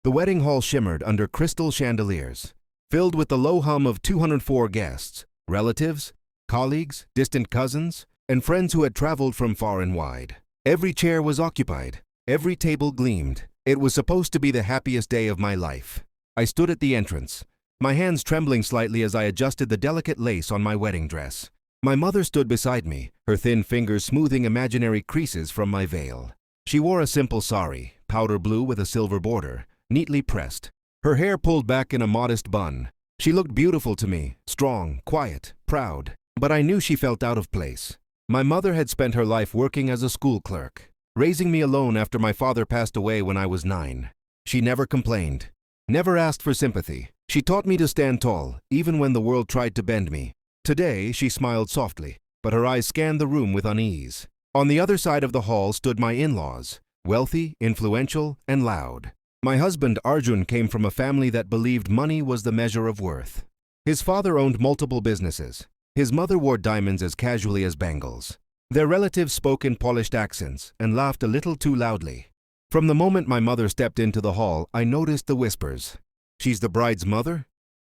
The wedding hall shimmered under crystal chandeliers, filled with the low hum of 204 guests, relatives, colleagues, distant cousins, and friends who had traveled from far and wide. Every chair was occupied, every table gleamed. It was supposed to be the happiest day of my life. I stood at the entrance, my hands trembling slightly as I adjusted the delicate lace on my wedding dress. My mother stood beside me, her thin fingers smoothing imaginary creases from my veil. She wore a simple sari, powder blue with a silver border, neatly pressed. Her hair pulled back in a modest bun. She looked beautiful to me, strong, quiet, proud. But I knew she felt out of place. My mother had spent her life working as a school clerk, raising me alone after my father passed away when I was 9. She never complained, never asked for sympathy. She taught me to stand tall, even when the world tried to bend me. Today, she smiled softly, but her eyes scanned the room with unease. On the other side of the hall stood my in-laws, wealthy, influential, and loud. My husband Arjun came from a family that believed money was the measure of worth. His father owned multiple businesses. His mother wore diamonds as casually as bangles. Their relatives spoke in polished accents and laughed a little too loudly. From the moment my mother stepped into the hall, I noticed the whispers. "She's the bride's mother?"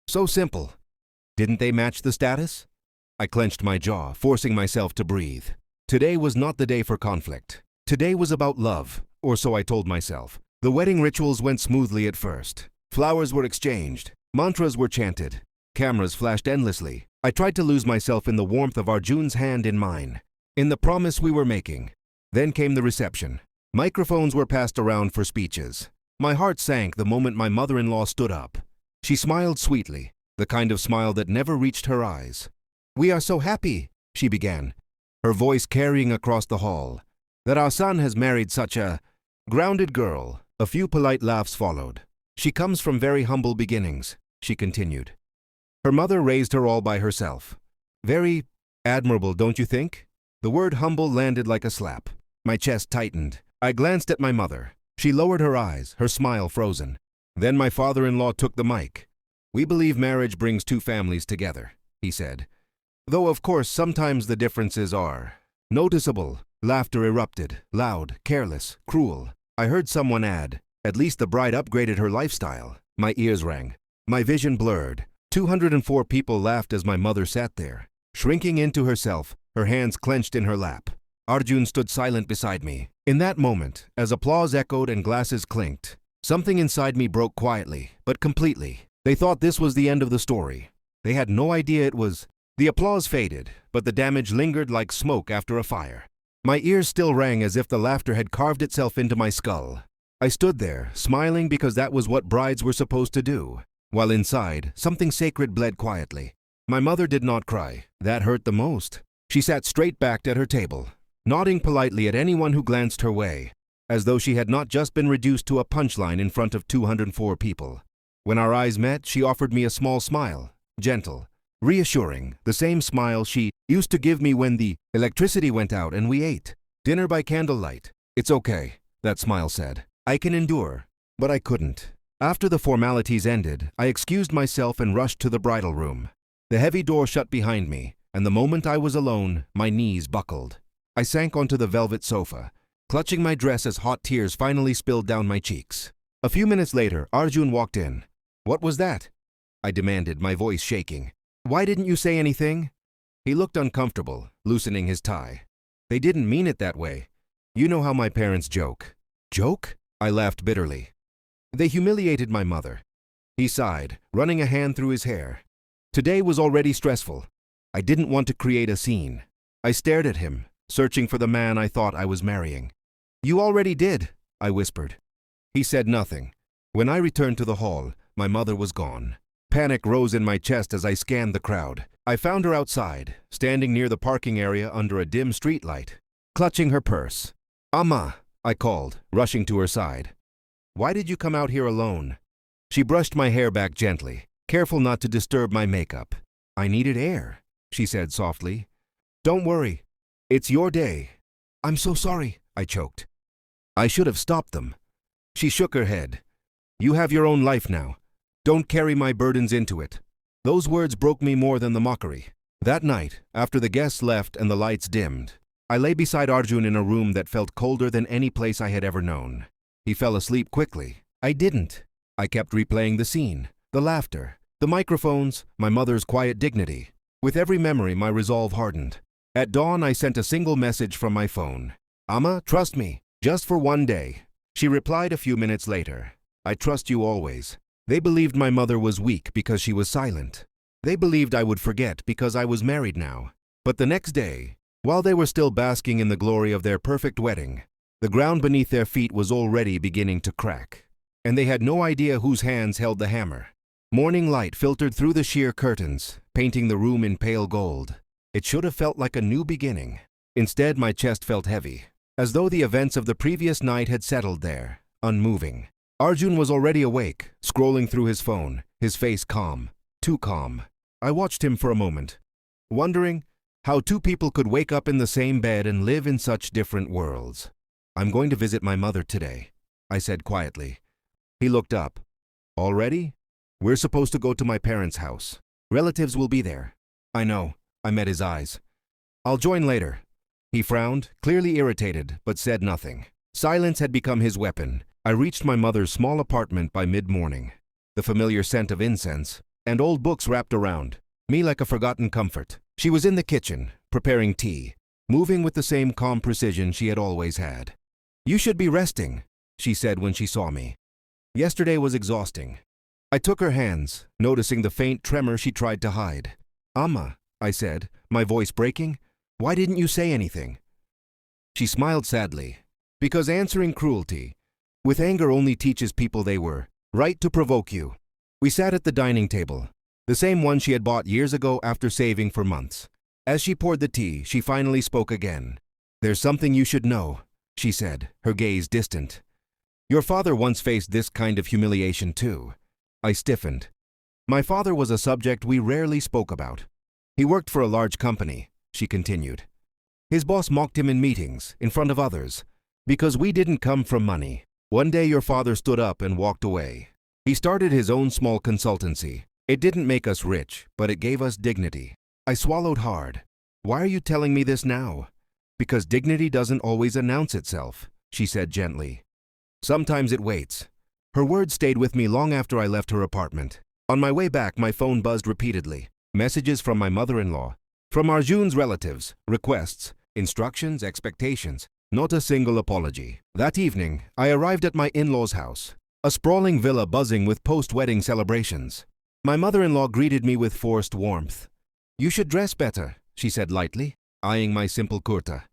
So simple. Didn't they match the status? I clenched my jaw, forcing myself to breathe. Today was not the day for conflict. Today was about love, or so I told myself. The wedding rituals went smoothly at first. Flowers were exchanged, mantras were chanted, cameras flashed endlessly. I tried to lose myself in the warmth of Arjun's hand in mine, in the promise we were making. Then came the reception. Microphones were passed around for speeches. My heart sank the moment my mother-in-law stood up. She smiled sweetly, the kind of smile that never reached her eyes. "We are so happy," she began, her voice carrying across the hall, "that our son has married such a grounded girl." A few polite laughs followed. "She comes from very humble beginnings," she continued. "Her mother raised her all by herself. Very admirable, don't you think?" The word humble landed like a slap. My chest tightened. I glanced at my mother. She lowered her eyes, her smile frozen. Then my father-in-law took the mic. "We believe marriage brings two families together," he said. "Though of course sometimes the differences are noticeable." Laughter erupted, loud, careless, cruel. I heard someone add, "At least the bride upgraded her lifestyle." My ears rang. My vision blurred. 204 people laughed as my mother sat there, shrinking into herself, her hands clenched in her lap. Arjun stood silent beside me. In that moment, as applause echoed and glasses clinked, something inside me broke quietly, but completely. They thought this was the end of the story. They had no idea it was. The applause faded, but the damage lingered like smoke after a fire. My ears still rang as if the laughter had carved itself into my skull. I stood there, smiling because that was what brides were supposed to do, while inside, something sacred bled quietly. My mother did not cry. That hurt the most. She sat straight-backed at her table, nodding politely at anyone who glanced her way, as though she had not just been reduced to a punchline in front of 204 people. When our eyes met, she offered me a small smile, gentle, reassuring, the same smile she used to give me when the electricity went out and we ate dinner by candlelight. "It's okay," that smile said. "I can endure." But I couldn't. After the formalities ended, I excused myself and rushed to the bridal room. The heavy door shut behind me, and the moment I was alone, my knees buckled. I sank onto the velvet sofa, clutching my dress as hot tears finally spilled down my cheeks. A few minutes later, Arjun walked in. "What was that?" I demanded, my voice shaking. "Why didn't you say anything?" He looked uncomfortable, loosening his tie. "They didn't mean it that way. You know how my parents joke." "Joke?" I laughed bitterly. "They humiliated my mother." He sighed, running a hand through his hair. Today was already stressful. I didn't want to create a scene. I stared at him, searching for the man I thought I was marrying. "You already did," I whispered. He said nothing. When I returned to the hall, my mother was gone. Panic rose in my chest as I scanned the crowd. I found her outside, standing near the parking area under a dim streetlight, clutching her purse. "Amma," I called, rushing to her side. "Why did you come out here alone?" She brushed my hair back gently, careful not to disturb my makeup. "I needed air," she said softly. "Don't worry. It's your day." "I'm so sorry," I choked. I should have stopped them. She shook her head. "You have your own life now. Don't carry my burdens into it." Those words broke me more than the mockery. That night, after the guests left and the lights dimmed, I lay beside Arjun in a room that felt colder than any place I had ever known. He fell asleep quickly. I didn't. I kept replaying the scene, the laughter, the microphones, my mother's quiet dignity. With every memory, my resolve hardened. At dawn, I sent a single message from my phone. "Amma, trust me, just for one day." She replied a few minutes later. "I trust you always." They believed my mother was weak because she was silent. They believed I would forget because I was married now. But the next day, while they were still basking in the glory of their perfect wedding, the ground beneath their feet was already beginning to crack. And they had no idea whose hands held the hammer. Morning light filtered through the sheer curtains, painting the room in pale gold. It should have felt like a new beginning. Instead, my chest felt heavy, as though the events of the previous night had settled there, unmoving. Arjun was already awake, scrolling through his phone, his face calm, too calm. I watched him for a moment, wondering how two people could wake up in the same bed and live in such different worlds. "I'm going to visit my mother today," I said quietly. He looked up. "Already? We're supposed to go to my parents' house. Relatives will be there." "I know." I met his eyes. "I'll join later." He frowned, clearly irritated, but said nothing. Silence had become his weapon. I reached my mother's small apartment by mid-morning. The familiar scent of incense and old books wrapped around me like a forgotten comfort. She was in the kitchen, preparing tea, moving with the same calm precision she had always had. "You should be resting," she said when she saw me. "Yesterday was exhausting." I took her hands, noticing the faint tremor she tried to hide. "Amma," I said, my voice breaking, "why didn't you say anything?" She smiled sadly. "Because answering cruelty with anger only teaches people they were right to provoke you." We sat at the dining table, the same one she had bought years ago after saving for months. As she poured the tea, she finally spoke again. "There's something you should know," she said, her gaze distant. "Your father once faced this kind of humiliation too." I stiffened. "My father was a subject we rarely spoke about. He worked for a large company," she continued. "His boss mocked him in meetings, in front of others, because we didn't come from money. One day your father stood up and walked away. He started his own small consultancy. It didn't make us rich, but it gave us dignity." I swallowed hard. "Why are you telling me this now?" "Because dignity doesn't always announce itself," she said gently. "Sometimes it waits." Her words stayed with me long after I left her apartment. On my way back, my phone buzzed repeatedly. Messages from my mother-in-law, from Arjun's relatives, requests, instructions, expectations. Not a single apology. That evening, I arrived at my in-laws' house, a sprawling villa buzzing with post-wedding celebrations. My mother-in-law greeted me with forced warmth. "You should dress better," she said lightly, eyeing my simple kurta.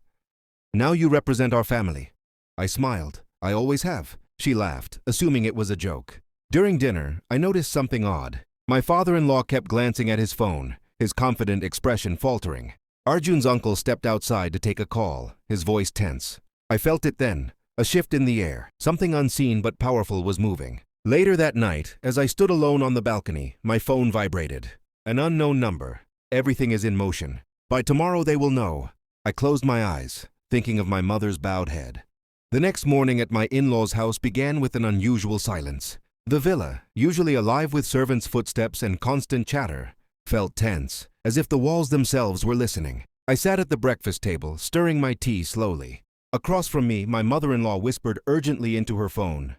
"Now you represent our family." I smiled. "I always have." She laughed, assuming it was a joke. During dinner, I noticed something odd. My father-in-law kept glancing at his phone, his confident expression faltering. Arjun's uncle stepped outside to take a call, his voice tense. I felt it then, a shift in the air. Something unseen but powerful was moving. Later that night, as I stood alone on the balcony, my phone vibrated. An unknown number. "Everything is in motion. By tomorrow they will know." I closed my eyes, thinking of my mother's bowed head. The next morning at my in-laws' house began with an unusual silence. The villa, usually alive with servants' footsteps and constant chatter, felt tense, as if the walls themselves were listening. I sat at the breakfast table, stirring my tea slowly. Across from me, my mother-in-law whispered urgently into her phone,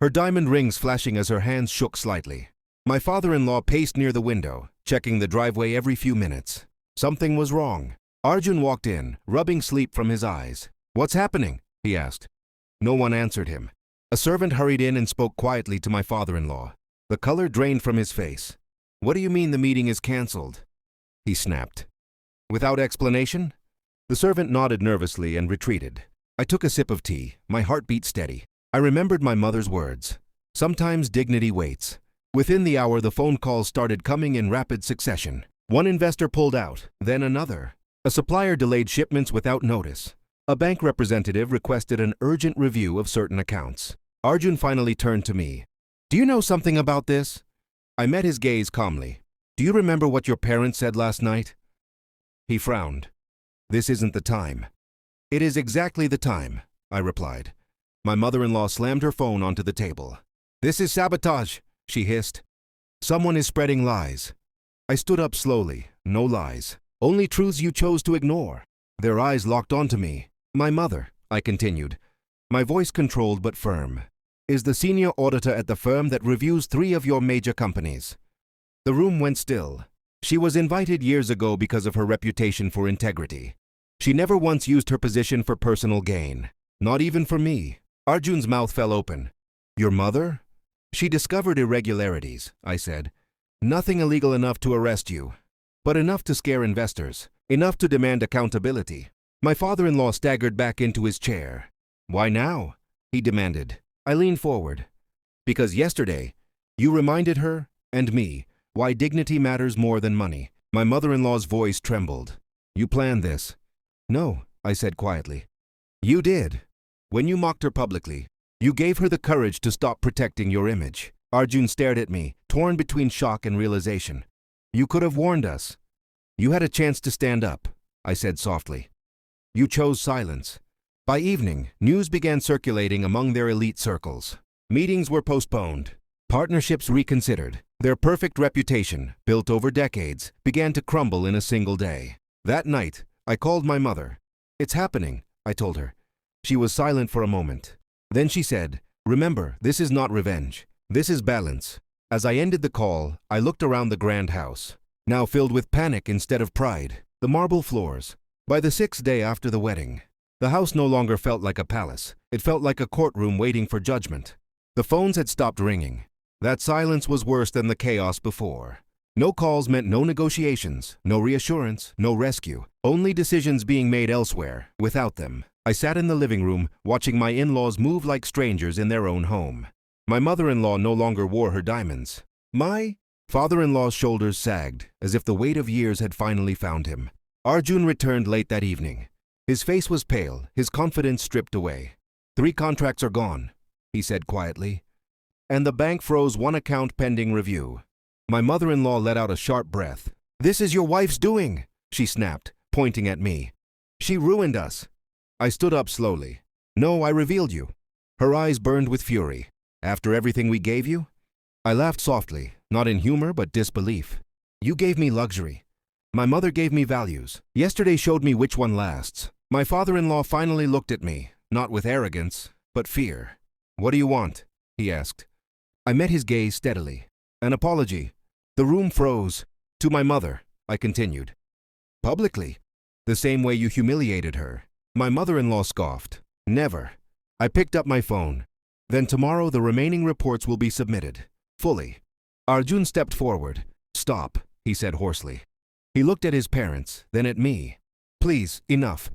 her diamond rings flashing as her hands shook slightly. My father-in-law paced near the window, checking the driveway every few minutes. Something was wrong. Arjun walked in, rubbing sleep from his eyes. "What's happening?" he asked. No one answered him. A servant hurried in and spoke quietly to my father-in-law. The color drained from his face. "What do you mean the meeting is cancelled?" he snapped. "Without explanation?" The servant nodded nervously and retreated. I took a sip of tea, my heartbeat steady. I remembered my mother's words. Sometimes dignity waits. Within the hour, the phone calls started coming in rapid succession. One investor pulled out, then another. A supplier delayed shipments without notice. A bank representative requested an urgent review of certain accounts. Arjun finally turned to me. "Do you know something about this?" I met his gaze calmly. "Do you remember what your parents said last night?" He frowned. "This isn't the time." "It is exactly the time," I replied. My mother-in-law slammed her phone onto the table. "This is sabotage," she hissed. "Someone is spreading lies." I stood up slowly. "No lies. Only truths you chose to ignore." Their eyes locked onto me. "My mother," I continued, My voice controlled but firm. Is the senior auditor at the firm that reviews 3 of your major companies. The room went still. She was invited years ago because of her reputation for integrity. She never once used her position for personal gain. Not even for me. Arjun's mouth fell open. Your mother? She discovered irregularities, I said. Nothing illegal enough to arrest you, but enough to scare investors, enough to demand accountability. My father-in-law staggered back into his chair. Why now? He demanded. I leaned forward. Because yesterday, you reminded her, and me, why dignity matters more than money. My mother-in-law's voice trembled. You planned this. No, I said quietly. You did. When you mocked her publicly, you gave her the courage to stop protecting your image. Arjun stared at me, torn between shock and realization. You could have warned us. You had a chance to stand up, I said softly. You chose silence. By evening, news began circulating among their elite circles. Meetings were postponed. Partnerships reconsidered. Their perfect reputation, built over decades, began to crumble in a single day. That night, I called my mother. It's happening, I told her. She was silent for a moment. Then she said, remember, this is not revenge. This is balance. As I ended the call, I looked around the grand house, now filled with panic instead of pride. The marble floors. By the 6th day after the wedding, the house no longer felt like a palace. It felt like a courtroom waiting for judgment. The phones had stopped ringing. That silence was worse than the chaos before. No calls meant no negotiations, no reassurance, no rescue. Only decisions being made elsewhere, without them. I sat in the living room, watching my in-laws move like strangers in their own home. My mother-in-law no longer wore her diamonds. My father-in-law's shoulders sagged, as if the weight of years had finally found him. Arjun returned late that evening. His face was pale, his confidence stripped away. 3 contracts are gone, he said quietly. And the bank froze 1 account pending review. My mother-in-law let out a sharp breath. This is your wife's doing, she snapped, pointing at me. She ruined us. I stood up slowly. No, I revealed you. Her eyes burned with fury. After everything we gave you? I laughed softly, not in humor but disbelief. You gave me luxury. My mother gave me values. Yesterday showed me which one lasts. My father-in-law finally looked at me, not with arrogance, but fear. What do you want? He asked. I met his gaze steadily. An apology. The room froze. To my mother, I continued. Publicly. The same way you humiliated her. My mother-in-law scoffed. Never. I picked up my phone. Then tomorrow the remaining reports will be submitted. Fully. Arjun stepped forward. Stop, he said hoarsely. He looked at his parents, then at me. Please, enough.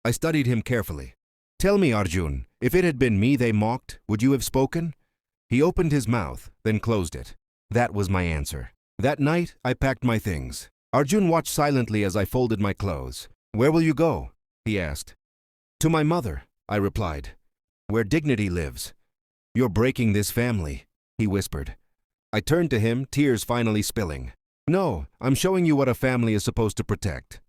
I studied him carefully. Tell me, Arjun, if it had been me they mocked, would you have spoken? He opened his mouth, then closed it. That was my answer. That night, I packed my things. Arjun watched silently as I folded my clothes. Where will you go? He asked. To my mother, I replied. Where dignity lives. You're breaking this family, he whispered. I turned to him, tears finally spilling. No, I'm showing you what a family is supposed to protect.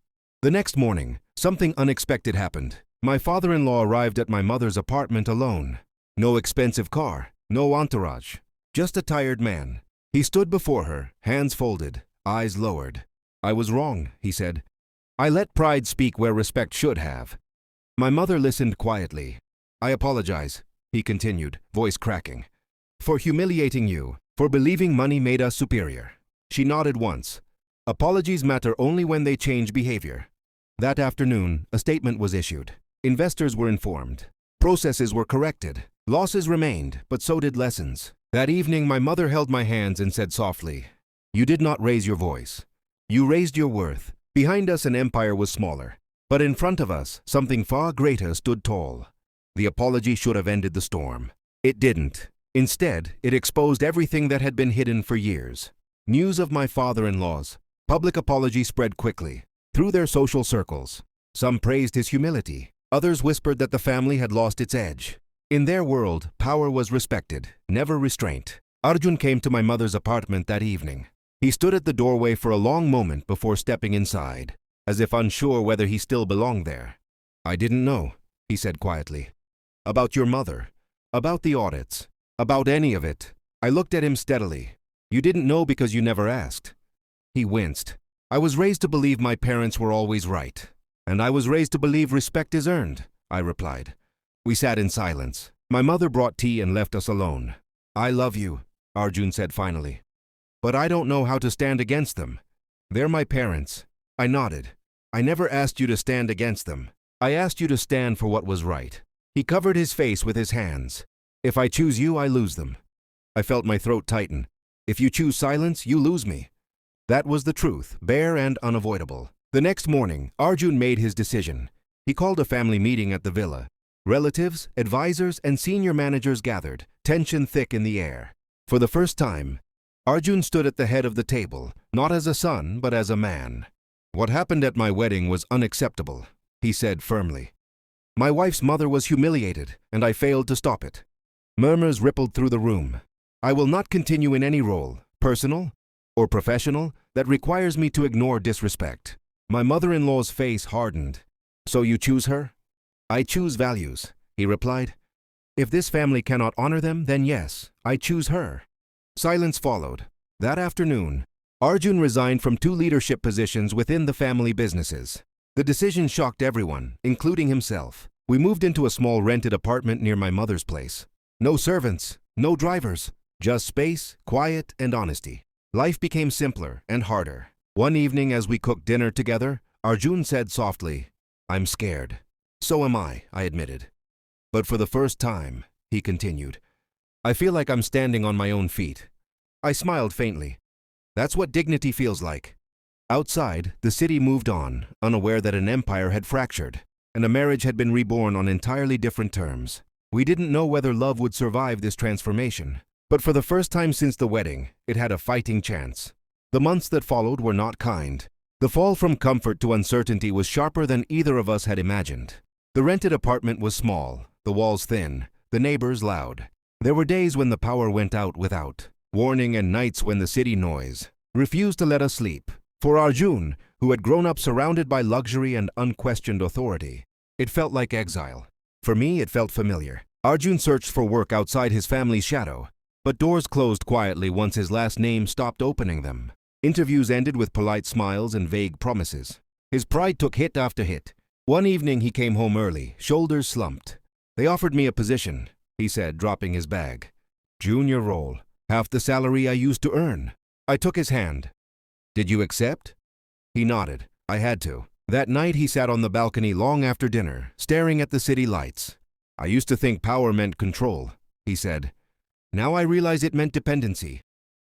The next morning, something unexpected happened. My father-in-law arrived at my mother's apartment alone. No expensive car, no entourage, just a tired man. He stood before her, hands folded, eyes lowered. I was wrong, he said. I let pride speak where respect should have. My mother listened quietly. I apologize, he continued, voice cracking, for humiliating you, for believing money made us superior. She nodded once. Apologies matter only when they change behavior. That afternoon, a statement was issued. Investors were informed. Processes were corrected. Losses remained, but so did lessons. That evening, my mother held my hands and said softly, You did not raise your voice. You raised your worth. Behind us, an empire was smaller. But in front of us, something far greater stood tall. The apology should have ended the storm. It didn't. Instead, it exposed everything that had been hidden for years. News of my father-in-law's public apology spread quickly, through their social circles. Some praised his humility. Others whispered that the family had lost its edge. In their world, power was respected, never restraint. Arjun came to my mother's apartment that evening. He stood at the doorway for a long moment before stepping inside, as if unsure whether he still belonged there. I didn't know, he said quietly. About your mother, about the audits, about any of it. I looked at him steadily. You didn't know because you never asked. He winced. I was raised to believe my parents were always right. And I was raised to believe respect is earned, I replied. We sat in silence. My mother brought tea and left us alone. "I love you," Arjun said finally. "But I don't know how to stand against them. They're my parents." I nodded. "I never asked you to stand against them. I asked you to stand for what was right." He covered his face with his hands. "If I choose you, I lose them." I felt my throat tighten. "If you choose silence, you lose me." That was the truth, bare and unavoidable. The next morning, Arjun made his decision. He called a family meeting at the villa. Relatives, advisors, and senior managers gathered, tension thick in the air. For the first time, Arjun stood at the head of the table, not as a son, but as a man. "What happened at my wedding was unacceptable," he said firmly. "My wife's mother was humiliated, and I failed to stop it." Murmurs rippled through the room. "I will not continue in any role, personal or professional, that requires me to ignore disrespect." My mother-in-law's face hardened. "So you choose her?" "I choose values," he replied. "If this family cannot honor them, then yes, I choose her." Silence followed. That afternoon, Arjun resigned from 2 leadership positions within the family businesses. The decision shocked everyone, including himself. We moved into a small rented apartment near my mother's place. No servants, no drivers, just space, quiet, and honesty. Life became simpler and harder. One evening as we cooked dinner together, Arjun said softly, "I'm scared." "So am I admitted. "But for the first time," he continued, "I feel like I'm standing on my own feet." I smiled faintly. That's what dignity feels like. Outside, the city moved on, unaware that an empire had fractured, and a marriage had been reborn on entirely different terms. We didn't know whether love would survive this transformation, but for the first time since the wedding, it had a fighting chance. The months that followed were not kind. The fall from comfort to uncertainty was sharper than either of us had imagined. The rented apartment was small, the walls thin, the neighbors loud. There were days when the power went out without warning and nights when the city noise refused to let us sleep. For Arjun, who had grown up surrounded by luxury and unquestioned authority, it felt like exile. For me, it felt familiar. Arjun searched for work outside his family's shadow, but doors closed quietly once his last name stopped opening them. Interviews ended with polite smiles and vague promises. His pride took hit after hit. One evening he came home early, shoulders slumped. "They offered me a position," he said, dropping his bag. "Junior role, half the salary I used to earn." I took his hand. "Did you accept?" He nodded. "I had to." That night he sat on the balcony long after dinner, staring at the city lights. "I used to think power meant control," he said. "Now I realize it meant dependency."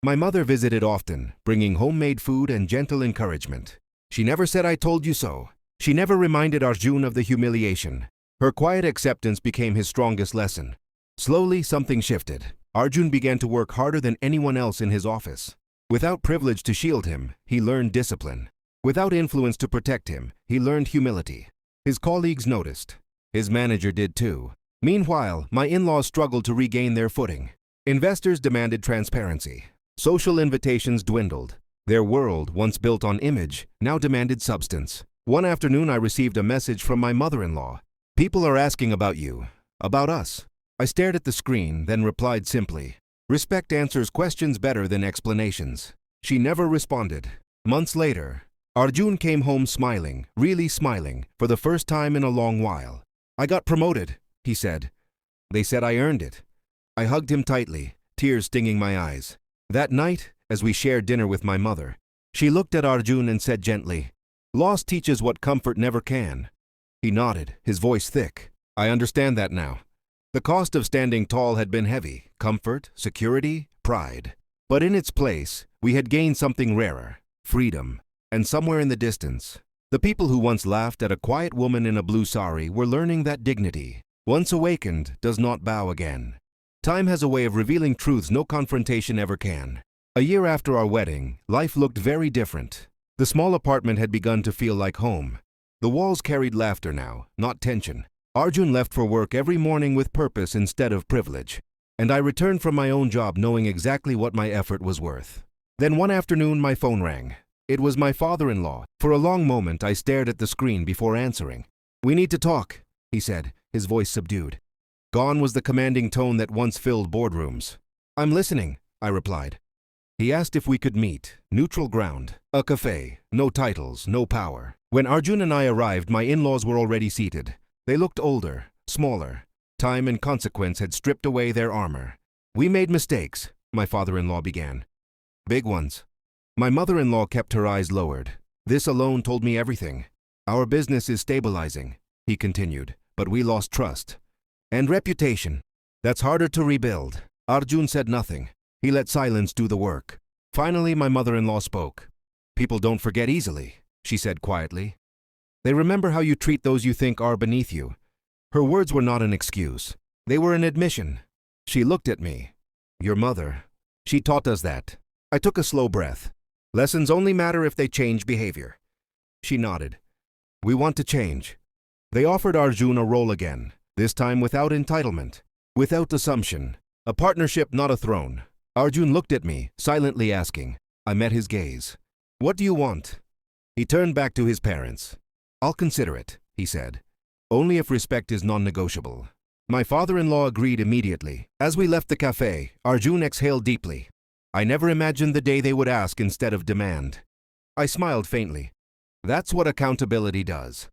My mother visited often, bringing homemade food and gentle encouragement. She never said "I told you so." She never reminded Arjun of the humiliation. Her quiet acceptance became his strongest lesson. Slowly, something shifted. Arjun began to work harder than anyone else in his office. Without privilege to shield him, he learned discipline. Without influence to protect him, he learned humility. His colleagues noticed. His manager did too. Meanwhile, my in-laws struggled to regain their footing. Investors demanded transparency. Social invitations dwindled. Their world, once built on image, now demanded substance. One afternoon I received a message from my mother-in-law. "People are asking about you, about us." I stared at the screen, then replied simply, "Respect answers questions better than explanations." She never responded. Months later, Arjun came home smiling, really smiling, for the first time in a long while. "I got promoted," he said. "They said I earned it." I hugged him tightly, tears stinging my eyes. That night, as we shared dinner with my mother, she looked at Arjun and said gently, "Loss teaches what comfort never can." He nodded, his voice thick. "I understand that now." The cost of standing tall had been heavy: comfort, security, pride. But in its place, we had gained something rarer: freedom. And somewhere in the distance, the people who once laughed at a quiet woman in a blue sari were learning that dignity, once awakened, does not bow again. Time has a way of revealing truths no confrontation ever can. A year after our wedding, life looked very different. The small apartment had begun to feel like home. The walls carried laughter now, not tension. Arjun left for work every morning with purpose instead of privilege. And I returned from my own job knowing exactly what my effort was worth. Then one afternoon my phone rang. It was my father-in-law. For a long moment I stared at the screen before answering. "We need to talk," he said, his voice subdued. Gone was the commanding tone that once filled boardrooms. "I'm listening," I replied. He asked if we could meet, neutral ground, a cafe, no titles, no power. When Arjun and I arrived, my in-laws were already seated. They looked older, smaller, Time and consequence had stripped away their armor. We made mistakes, my father-in-law began. Big ones. My mother-in-law kept her eyes lowered. This alone told me everything. Our business is stabilizing, he continued, but we lost trust. And reputation. That's harder to rebuild. Arjun said nothing. He let silence do the work. Finally, my mother-in-law spoke. People don't forget easily, she said quietly. They remember how you treat those you think are beneath you. Her words were not an excuse. They were an admission. She looked at me. Your mother. She taught us that. I took a slow breath. Lessons only matter if they change behavior. She nodded. We want to change. They offered Arjun a role again, this time without entitlement, without assumption. A partnership, not a throne. Arjun looked at me, silently asking. I met his gaze. What do you want? He turned back to his parents. I'll consider it, he said. Only if respect is non-negotiable. My father-in-law agreed immediately. As we left the cafe, Arjun exhaled deeply. I never imagined the day they would ask instead of demand. I smiled faintly. That's what accountability does.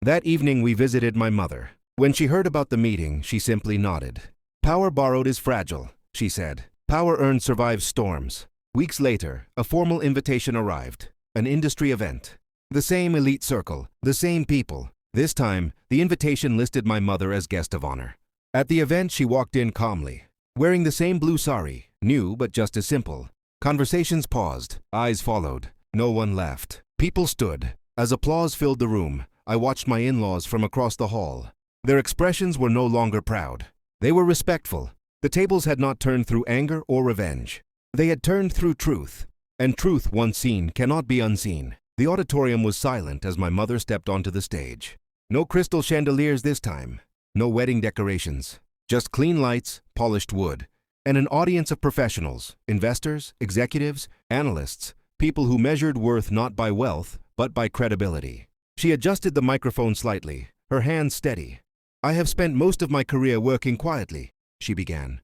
That evening we visited my mother. When she heard about the meeting, she simply nodded. Power borrowed is fragile, she said. Power earned survives storms. Weeks later, a formal invitation arrived. An industry event. The same elite circle, the same people. This time, the invitation listed my mother as guest of honor. At the event, she walked in calmly, wearing the same blue sari, new but just as simple. Conversations paused, eyes followed. No one left. People stood. As applause filled the room, I watched my in-laws from across the hall. Their expressions were no longer proud. They were respectful. The tables had not turned through anger or revenge. They had turned through truth. And truth, once seen, cannot be unseen. The auditorium was silent as my mother stepped onto the stage. No crystal chandeliers this time. No wedding decorations. Just clean lights, polished wood, and an audience of professionals, investors, executives, analysts, people who measured worth not by wealth, but by credibility. She adjusted the microphone slightly, her hands steady. I have spent most of my career working quietly, she began.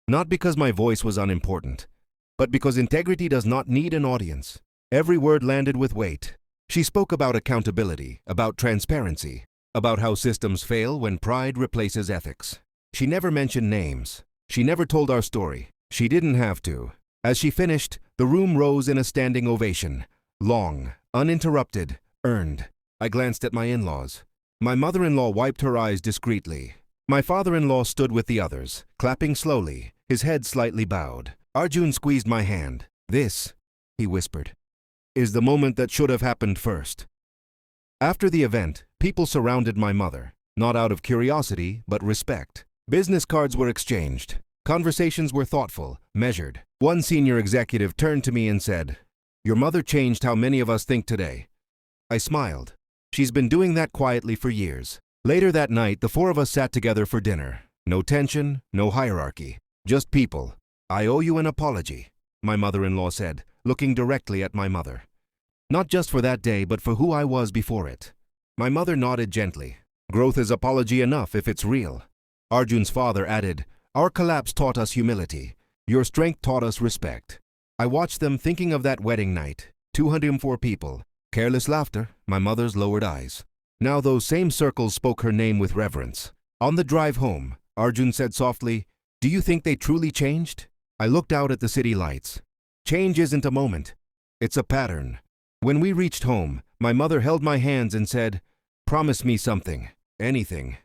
Not because my voice was unimportant, but because integrity does not need an audience. Every word landed with weight. She spoke about accountability, about transparency, about how systems fail when pride replaces ethics. She never mentioned names. She never told our story. She didn't have to. As she finished, the room rose in a standing ovation. Long, uninterrupted, earned. I glanced at my in-laws. My mother-in-law wiped her eyes discreetly. My father-in-law stood with the others, clapping slowly, his head slightly bowed. Arjun squeezed my hand. This, he whispered, is the moment that should have happened first. After the event, people surrounded my mother, not out of curiosity, but respect. Business cards were exchanged. Conversations were thoughtful, measured. One senior executive turned to me and said, "Your mother changed how many of us think today." I smiled. She's been doing that quietly for years. Later that night, the four of us sat together for dinner. No tension, no hierarchy, just people. "I owe you an apology," my mother-in-law said, looking directly at my mother. Not just for that day, but for who I was before it. My mother nodded gently. Growth is apology enough if it's real. Arjun's father added, "Our collapse taught us humility. Your strength taught us respect." I watched them thinking of that wedding night. 204 people. Careless laughter, my mother's lowered eyes. Now those same circles spoke her name with reverence. On the drive home, Arjun said softly, "Do you think they truly changed?" I looked out at the city lights. Change isn't a moment. It's a pattern. When we reached home, my mother held my hands and said, "Promise me something, anything.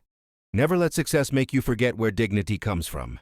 Never let success make you forget where dignity comes from."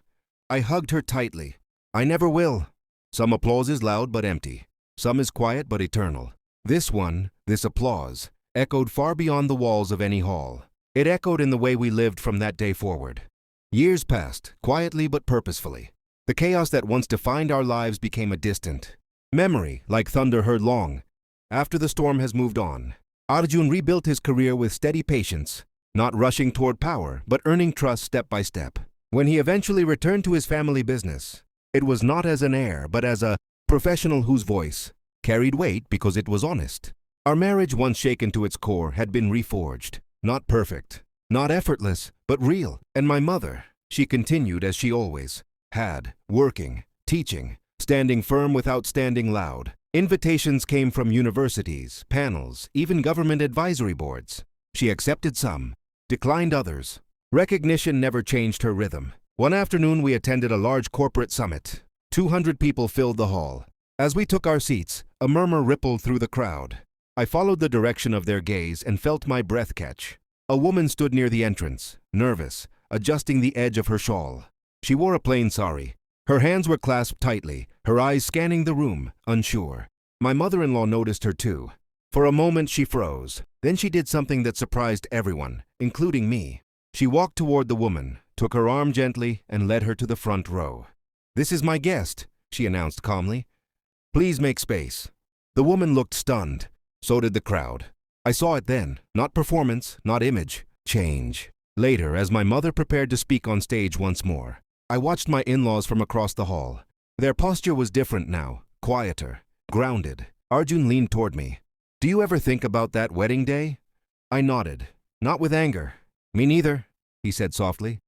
I hugged her tightly. "I never will." Some applause is loud but empty. Some is quiet but eternal. This one, this applause, echoed far beyond the walls of any hall. It echoed in the way we lived from that day forward. Years passed, quietly but purposefully. The chaos that once defined our lives became a distant memory, like thunder heard long after the storm has moved on. Arjun rebuilt his career with steady patience, not rushing toward power, but earning trust step by step. When he eventually returned to his family business, it was not as an heir, but as a professional whose voice carried weight because it was honest. Our marriage, once shaken to its core, had been reforged. Not perfect, not effortless, but real. And my mother, she continued as she always had, working, teaching, standing firm without standing loud. Invitations came from universities, panels, even government advisory boards. She accepted some, declined others. Recognition never changed her rhythm. One afternoon we attended a large corporate summit. 200 people filled the hall. As we took our seats, a murmur rippled through the crowd. I followed the direction of their gaze and felt my breath catch. A woman stood near the entrance, nervous, adjusting the edge of her shawl. She wore a plain sari. Her hands were clasped tightly, her eyes scanning the room, unsure. My mother-in-law noticed her too. For a moment she froze. Then she did something that surprised everyone, including me. She walked toward the woman, took her arm gently, and led her to the front row. "This is my guest," she announced calmly. "Please make space." The woman looked stunned. So did the crowd. I saw it then. Not performance, not image. Change. Later, as my mother prepared to speak on stage once more, I watched my in-laws from across the hall. Their posture was different now, quieter, grounded. Arjun leaned toward me. "Do you ever think about that wedding day?" I nodded. "Not with anger." "Me neither," he said softly.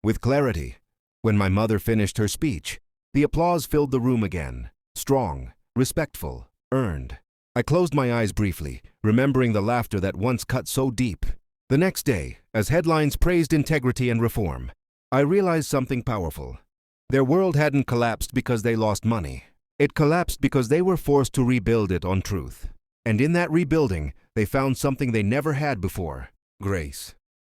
With clarity. When my mother finished her speech, the applause filled the room again. Strong, respectful, earned. I closed my eyes briefly, remembering the laughter that once cut so deep. The next day, as headlines praised integrity and reform, I realized something powerful. Their world hadn't collapsed because they lost money. It collapsed because they were forced to rebuild it on truth. And in that rebuilding, they found something they never had before: grace.